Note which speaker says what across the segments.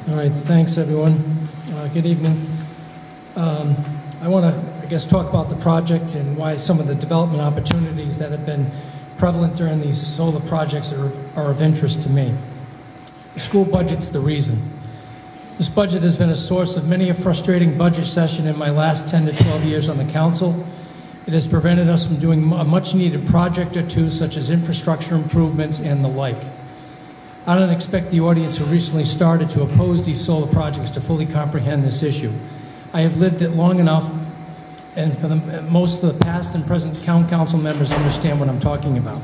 Speaker 1: All right, thanks everyone. Good evening. I want to, talk about the project and why some of the development opportunities that have been prevalent during these solar projects are of interest to me. The school budget's the reason. This budget has been a source of many a frustrating budget session in my last 10 to 12 years on the council. It has prevented us from doing a much-needed project or two, such as infrastructure improvements and the like. I don't expect the audience who recently started to oppose these solar projects to fully comprehend this issue. I have lived it long enough, and for most of the past and present town council members understand what I'm talking about.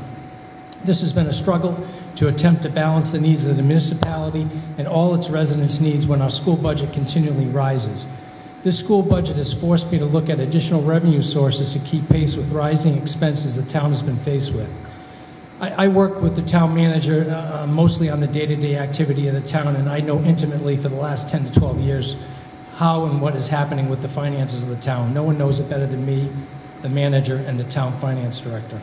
Speaker 1: This has been a struggle to attempt to balance the needs of the municipality and all its residents' needs when our school budget continually rises. This school budget has forced me to look at additional revenue sources to keep pace with rising expenses the town has been faced with. I work with the town manager mostly on the day-to-day activity of the town, and I know intimately for the last 10 to 12 years how and what is happening with the finances of the town. No one knows it better than me, the manager, and the town finance director.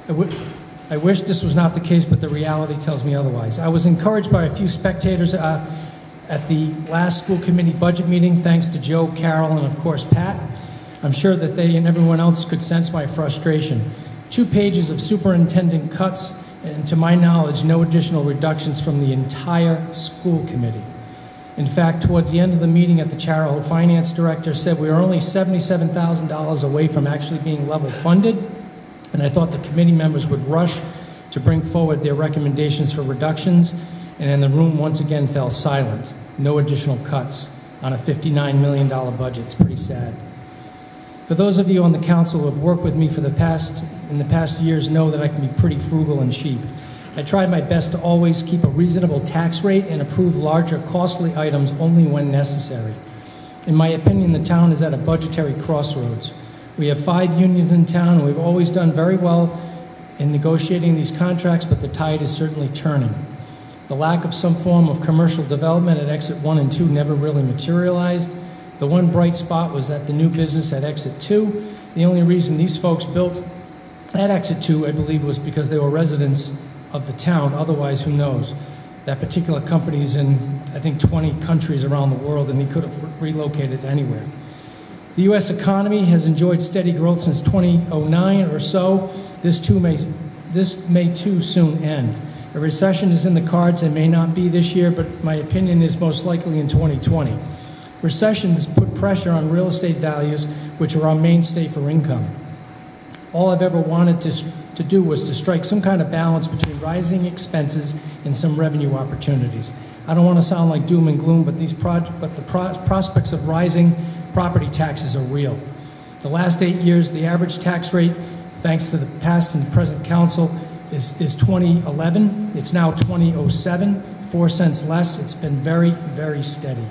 Speaker 1: I wish this was not the case, but the reality tells me otherwise. I was encouraged by a few spectators at the last school committee budget meeting, thanks to Joe, Carol, and of course Pat. I'm sure that they and everyone else could sense my frustration. 2 pages of superintendent cuts, and to my knowledge, no additional reductions from the entire school committee. In fact, towards the end of the meeting at the Charrow, finance director said we were only $77,000 away from actually being level funded, and I thought the committee members would rush to bring forward their recommendations for reductions, and then the room once again fell silent. No additional cuts on a $59 million budget. It's pretty sad. For those of you on the council who have worked with me in the past years know that I can be pretty frugal and cheap. I tried my best to always keep a reasonable tax rate and approve larger, costly items only when necessary. In my opinion, the town is at a budgetary crossroads. We have 5 unions in town, and we've always done very well in negotiating these contracts, but the tide is certainly turning. The lack of some form of commercial development at Exit 1 and 2 never really materialized. The one bright spot was that the new business at Exit 2. The only reason these folks built at Exit 2, I believe, was because they were residents of the town. Otherwise, who knows? That particular company is in, I think, 20 countries around the world, and he could have relocated anywhere. The U.S. economy has enjoyed steady growth since 2009 or so. This may too soon end. A recession is in the cards. It may not be this year, but my opinion is most likely in 2020. Recessions put pressure on real estate values, which are our mainstay for income. All I've ever wanted to do was to strike some kind of balance between rising expenses and some revenue opportunities. I don't want to sound like doom and gloom, but the prospects of rising property taxes are real. The last 8 years, the average tax rate, thanks to the past and present council, is 2011. It's now 2007, 4 cents less. It's been very, very steady.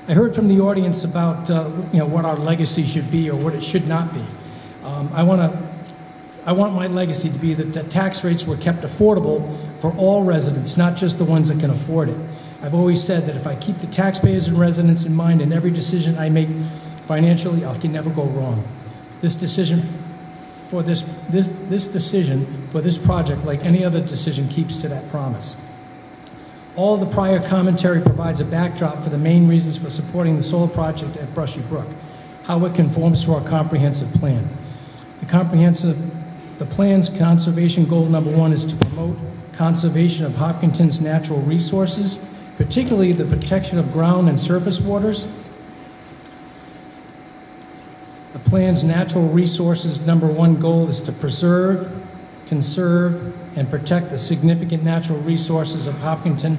Speaker 1: I heard from the audience about what our legacy should be or what it should not be. I want my legacy to be that the tax rates were kept affordable for all residents, not just the ones that can afford it. I've always said that if I keep the taxpayers and residents in mind in every decision I make financially, I can never go wrong. This decision for this project, like any other decision, keeps to that promise. All the prior commentary provides a backdrop for the main reasons for supporting the solar project at Brushy Brook, how it conforms to our comprehensive plan. The plan's conservation goal number 1 is to promote conservation of Hopkinton's natural resources, particularly the protection of ground and surface waters. The plan's natural resources number 1 goal is to preserve, conserve, and protect the significant natural resources of Hopkinton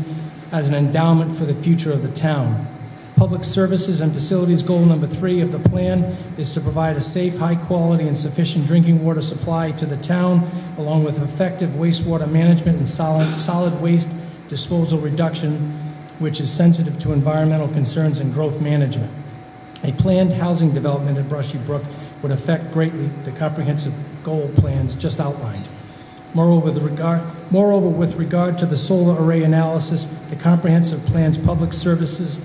Speaker 1: as an endowment for the future of the town. Public services and facilities goal number 3 of the plan is to provide a safe, high quality, and sufficient drinking water supply to the town, along with effective wastewater management and solid waste disposal reduction, which is sensitive to environmental concerns and growth management. A planned housing development at Brushy Brook would affect greatly the comprehensive goal plans just outlined. Moreover, with regard to the solar array analysis, the comprehensive plan's public services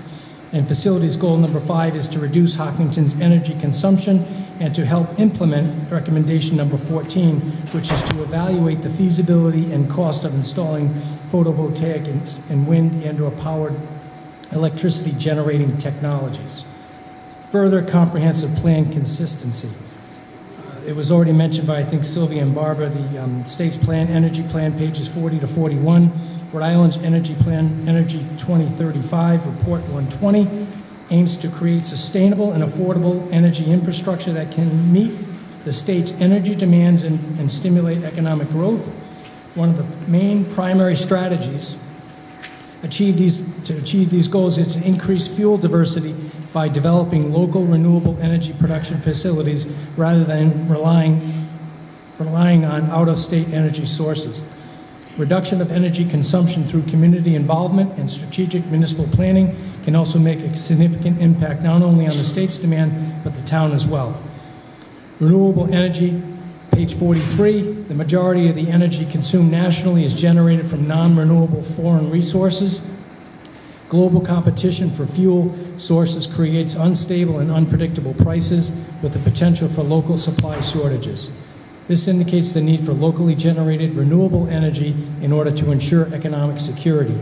Speaker 1: And facilities goal number 5 is to reduce Hopkinton's energy consumption and to help implement recommendation number 14, which is to evaluate the feasibility and cost of installing photovoltaic and wind and/or powered electricity generating technologies. Further comprehensive plan consistency. It was already mentioned by, I think, Sylvia and Barbara, the state's plan, energy plan, pages 40 to 41. Rhode Island's energy plan, Energy 2035, Report 120, aims to create sustainable and affordable energy infrastructure that can meet the state's energy demands and stimulate economic growth. One of the main primary strategies to achieve these goals is to increase fuel diversity by developing local renewable energy production facilities rather than relying on out-of-state energy sources. Reduction of energy consumption through community involvement and strategic municipal planning can also make a significant impact not only on the state's demand, but the town as well. Renewable energy, page 43, the majority of the energy consumed nationally is generated from non-renewable foreign resources. Global competition for fuel sources creates unstable and unpredictable prices with the potential for local supply shortages. This indicates the need for locally generated renewable energy in order to ensure economic security.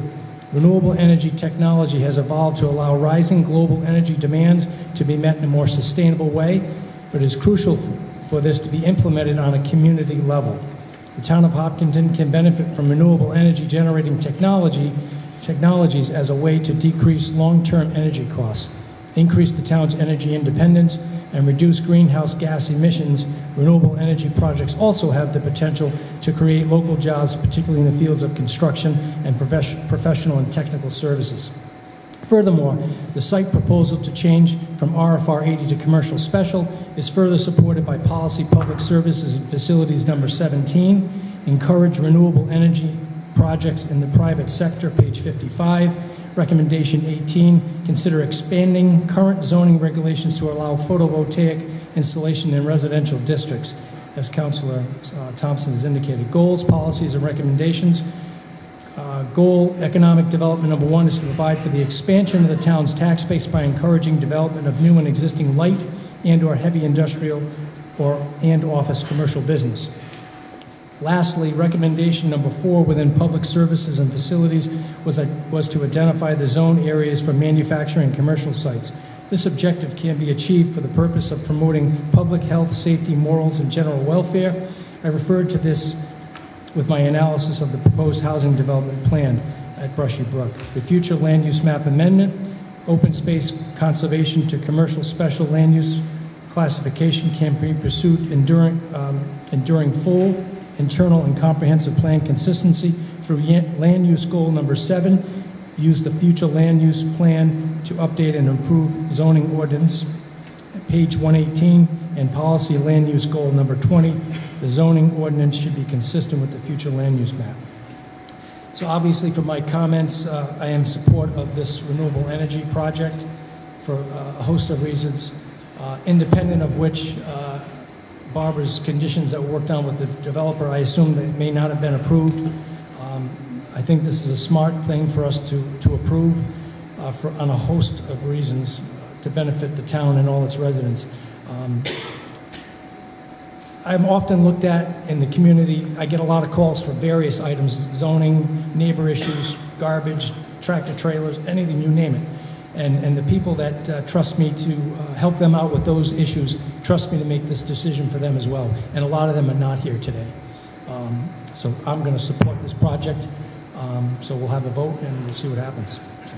Speaker 1: Renewable energy technology has evolved to allow rising global energy demands to be met in a more sustainable way, but it is crucial for this to be implemented on a community level. The town of Hopkinton can benefit from renewable energy generating technologies as a way to decrease long-term energy costs, increase the town's energy independence, and reduce greenhouse gas emissions. Renewable energy projects also have the potential to create local jobs, particularly in the fields of construction and professional and technical services. Furthermore, the site proposal to change from RFR 80 to commercial special is further supported by policy public services and facilities number 17, encourage renewable energy projects in the private sector, page 55. Recommendation 18, consider expanding current zoning regulations to allow photovoltaic installation in residential districts, as Councilor Thompson has indicated. Goals, policies, and recommendations. Goal, economic development number 1 is to provide for the expansion of the town's tax base by encouraging development of new and existing light and/or heavy industrial and office commercial business. Lastly, recommendation number 4 within public services and facilities was to identify the zone areas for manufacturing and commercial sites. This objective can be achieved for the purpose of promoting public health, safety, morals, and general welfare. I referred to this with my analysis of the proposed housing development plan at Brushy Brook. The future land use map amendment, open space conservation to commercial special land use classification can be pursued enduring full internal and comprehensive plan consistency through land use goal number 7, use the future land use plan to update and improve zoning ordinance. Page 118, and policy land use goal number 20, the zoning ordinance should be consistent with the future land use map. So obviously for my comments, I am in support of this renewable energy project for a host of reasons, independent of which Barbara's conditions that were worked on with the developer, I assume they may not have been approved. I think this is a smart thing for us to approve on a host of reasons to benefit the town and all its residents. I'm often looked at in the community. I get a lot of calls for various items, zoning, neighbor issues, garbage, tractor trailers, anything, you name it. And the people that trust me to help them out with those issues trust me to make this decision for them as well. And a lot of them are not here today. So I'm going to support this project. So we'll have a vote and we'll see what happens. So.